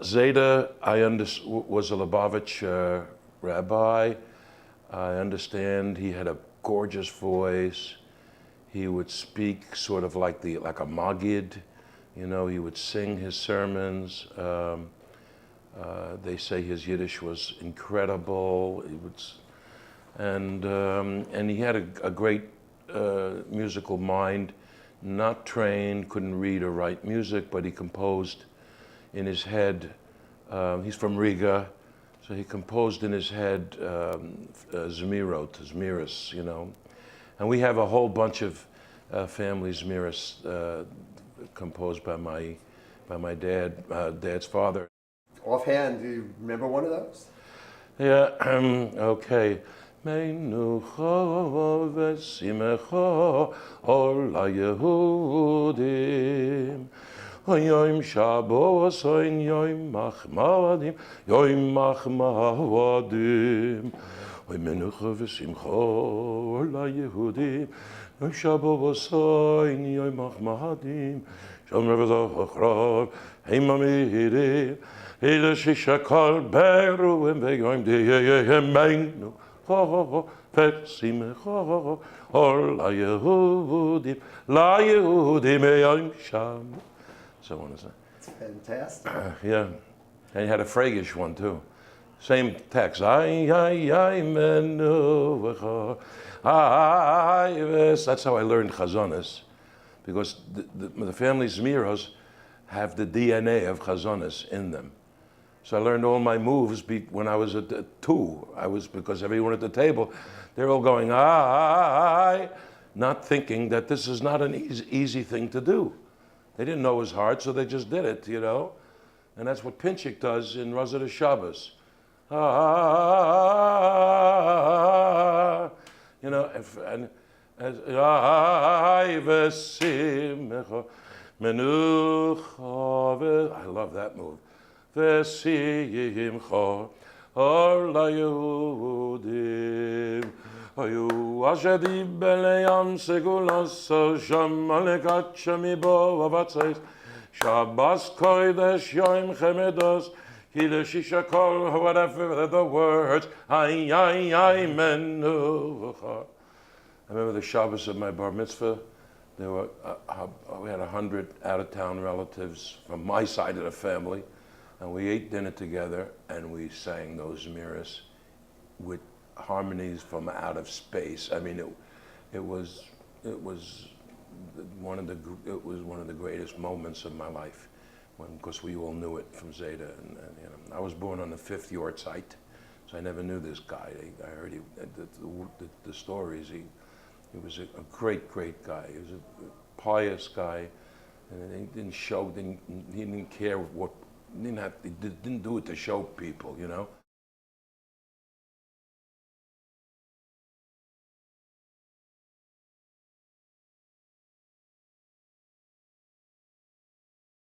Zayde, was a Lubavitch rabbi. I understand he had a gorgeous voice. He would speak sort of like a Maggid, you know. He would sing his sermons. They say his Yiddish was incredible. And he had a great musical mind. Not trained, couldn't read or write music, but he composed in his head. He's from Riga, so he composed in his head Zmires, you know. And we have a whole bunch of family Zmires composed by my dad's father. Offhand, do you remember one of those? Yeah, okay. Menucha v'simecha ol haYehudim. Yom Shabbos, Yom Machmadim, Yom Machmadim. Menucha v'simcha ol haYehudim. Yom Shabbos, Yom Machmadim. Shalom Revazach Heim Amirim. Yiddish Shakal Beruim V'Yom Diyemeinu. V'simcha ol haYehudim. LaYehudim Yom Shabbos. So on and so. It's fantastic. Yeah, and he had a Fragish one too. Same text. That's how I learned Khazones, because the family Zmires have the DNA of Khazones in them. So I learned all my moves when I was at 2. Because everyone at the table, they're all going not thinking that this is not an easy thing to do. They didn't know it was hard, so they just did it, you know? And that's what Pinchik does in Rosetta Shabbos. You know, I love that move. Ayu ashadi beleyam segulas shamalekat shamibo avatzais Shabbos kodesh yom chemedos Yiddish shakol whatever the words ay menucha. I remember the Shabbos of my bar mitzvah. There were we had 100 out-of-town relatives from my side of the family, and we ate dinner together and we sang those Zmires with harmonies from out of space. I mean, it was one of the greatest moments of my life, because we all knew it from Zayde. And you know, I was born on the 5th Yortzeit, so I never knew this guy. I heard the stories. He was a great guy. He was a pious guy, and he didn't show. He didn't care what. He didn't do it to show people, you know.